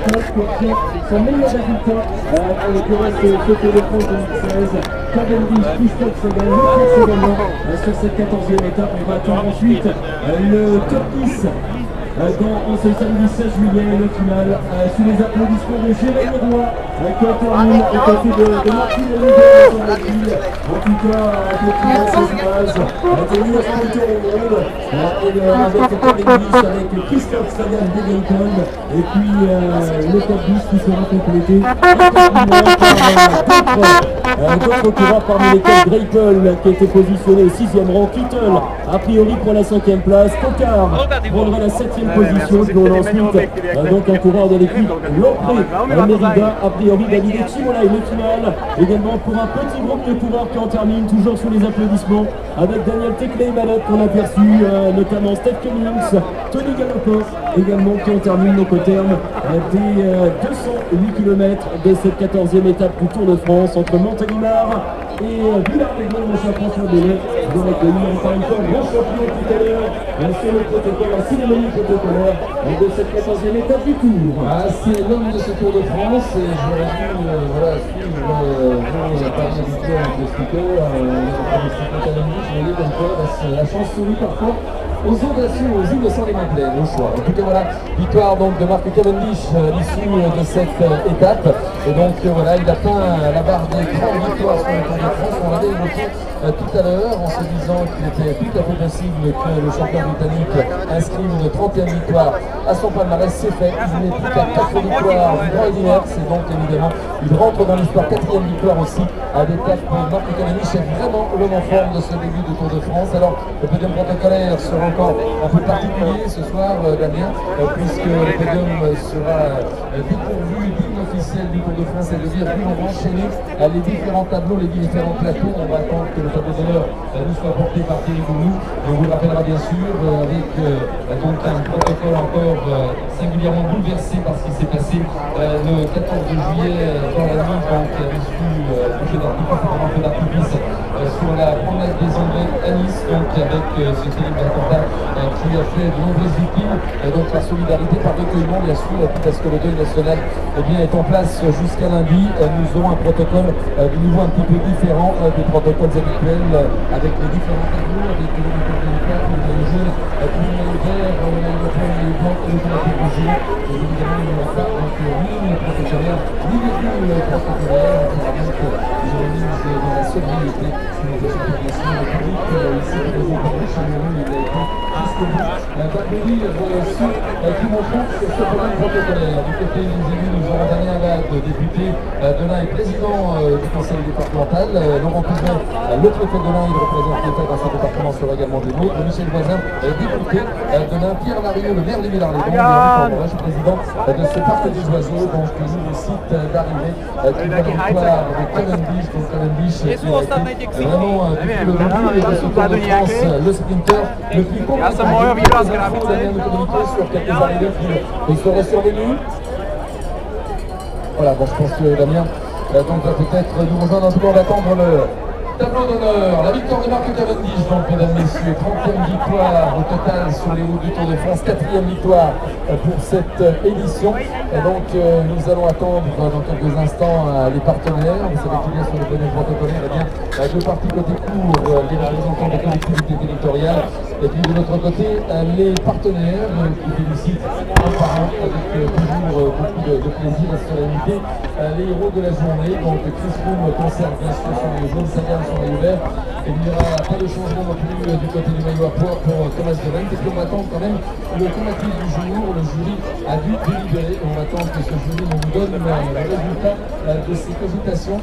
Christophe qui obtient son meilleur résultat en l'occurrence ce Tour de France 2016. Cavendish, Christophe Sagan, Lucas également sur cette 14e étape. On va attendre ensuite le top 10 dans ce samedi 16 juillet, le final sous les applaudissements de Jérémy Roy qui termine au côté de Martin Olivier dans la ville. En tout cas, effectivement, ces images des meilleurs conducteurs au monde avec Cavendish, avec Christophe Sagan Degenkolb et puis le top 10 qui sera complété par d'autres coureurs parmi lesquels Greipel qui était positionné au 6e rang, Kittel a priori pour la 5e place, Coquard prendra la 7e position, puis on a ensuite donc un coureur de l'équipe Lopre Mérida a priori validé Chimolai le final également pour un petit groupe de coureurs qui en termine toujours sous les applaudissements avec Daniel Teclé-Malot qu'on a aperçu, notamment Steph Cummings, Tony Galopin également qui en termine donc au terme des 208 km de cette 14e étape du Tour de France entre Montélimar et Villard-les-Gaules, mon cher François Bellet. Vous avez accueilli encore une fois grand champion tout à l'heure sur le protocole, la cérémonie protocolaire de cette 14e étape du Tour. Ah, c'est l'homme de ce Tour de France et j'aurais dû suivre vos paris habituels avec le sticker, Cavendish, vous voyez comme quoi la chance sourit parfois aux audacieux, aux innocents des mains pleines, au choix. En tout cas voilà, victoire donc de Mark Cavendish à l'issue de cette étape. Et donc voilà, il atteint la barre des grandes victoires sur le Tour de France. On l'avait évoqué tout à l'heure en se disant qu'il était tout à fait possible que le champion britannique inscrive une 30e victoire à son palmarès. C'est fait, il n'est plus qu'à 4 victoires du Grand Ediners et donc évidemment il rentre dans l'histoire. 4e victoire aussi à l'étape pour Mark Cavendish. C'est vraiment l'homme en forme de ce début du Tour de France. Alors le podium protocolaire sera encore un peu particulier ce soir, Damien, puisque le podium sera dépourvu d'hymne officiel du Tour de France et de dire on va enchaîner les différents tableaux, les différents plateaux. On va attendre que le tableau d'honneur nous soit porté par Thierry Goulou. On vous rappellera bien sûr avec donc un protocole encore singulièrement bouleversé par ce qui s'est passé le 14 juillet dans la nuit, donc qui a reçu un peu d'artifice sur la promenade des Anglais à Nice, donc avec ce terrible attentat qui a fait de nombreuses victimes, donc par solidarité, par recueillement bien sûr, parce que le deuil national est en place jusqu'à lundi. Nous aurons un protocole de niveau un petit peu différent des protocoles habituels, avec les différents tableaux, avec le maillot jaune, le maillot vert, le maillot blanc et le maillot rouge. Et évidemment, il n'y aura pas ni le protocolaire, ni le protocolaire. On verra bien que je remise dans la sobriété si nous faisons bien sûr le public ici présent par le Cameroun. Il a été jusqu'au bout d'accueillir ceux qui montrent sur ce programme protocolaire. Du côté des élus, nous aurons Daniel Abad, député de l'Ain et président du conseil départemental. Laurent Cousin, le préfet de l'Ain, il représente l'État dans ce département, sera également des mots. Michel Voisin, député de l'Ain. Pierre Larieux, le maire de Villars-les-Gaules, je suis président de ce parc des oiseaux, donc nouveau site d'arrivée qui va donc voir avec Cavendish. Donc Cavendish qui a été vraiment depuis le début de ce Tour de France, le sprinter le plus compliqué. Damien nous communiquer sur quelques arrivées qui seraient survenues. Voilà, bon, je pense que Damien donc va peut-être nous rejoindre. En tout cas, on va attendre le tableau d'honneur, la victoire de Mark Cavendish, donc mesdames, messieurs, 30e victoire au total sur les routes du Tour de France, 4e victoire pour cette édition. Et donc nous allons attendre dans quelques instants les partenaires. Vous savez qu'il y a sur le podium protocolaire deux parties côté court, les représentants des collectivités territoriales, et puis de l'autre côté les partenaires qui félicitent un par un avec toujours beaucoup de plaisir et de sérénité les héros de la journée. Donc Chris Froome conserve bien sûr son maillot jaune, Sagan son maillot vert. Il n'y aura pas de changement non plus du côté du maillot à poids pour Thomas de Rennes. Et puis on attend quand même le combatif du jour. Le jury a dû délibérer. On attend que ce jury nous donne le résultat de ces cogitations.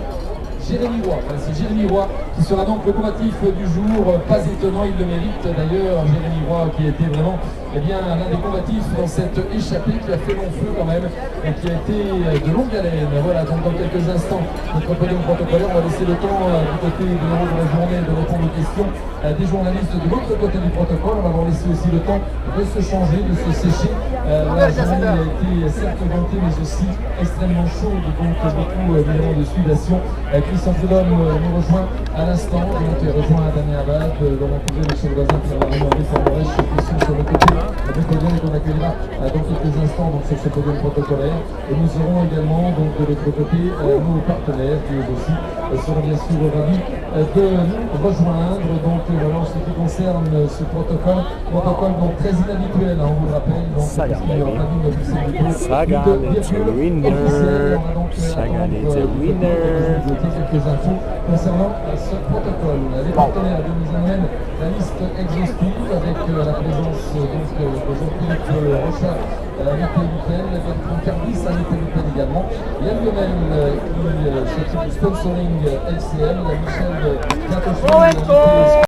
Jérémy Roy, c'est Jérémy Roy qui sera donc le combatif du jour, pas étonnant, il le mérite d'ailleurs, Jérémy Roy qui a été vraiment l'un des combatifs dans cette échappée qui a fait long feu quand même et qui a été de longue haleine. Voilà, donc dans quelques instants, notre podium protocolaire, on va laisser le temps du côté de l'héros de la journée de répondre aux questions des journalistes de l'autre côté du protocole. On va leur laisser aussi le temps de se changer, de se sécher. La journée a été certes ventée mais aussi extrêmement chaude, donc beaucoup évidemment de sudation. Christian Prudhomme nous rejoint à l'instant, donc rejoint Daniel Abad, Laurent Couvet, Michel Voisin, Pierre Larieux, Henri Formorèche, question sur le côté du podium qu'on accueillera dans quelques instants donc, sur ce podium protocolaire. Et nous aurons également donc, de l'autre côté nos partenaires qui eux aussi seront bien sûr ravis de nous rejoindre. Donc voilà en ce qui concerne ce protocole donc très inhabituel, on vous le rappelle, donc parce qu'il y aura une officialité quelques infos concernant ce protocole. Les partenaires nous amènent la liste exhaustive avec la présence donc, de Jean-Philippe Rochard, Michael Duquel, Bertrand Carbis, Michael Duquel également, Yann Lionel qui s'occupe du sponsoring LCM, Michel Catochon.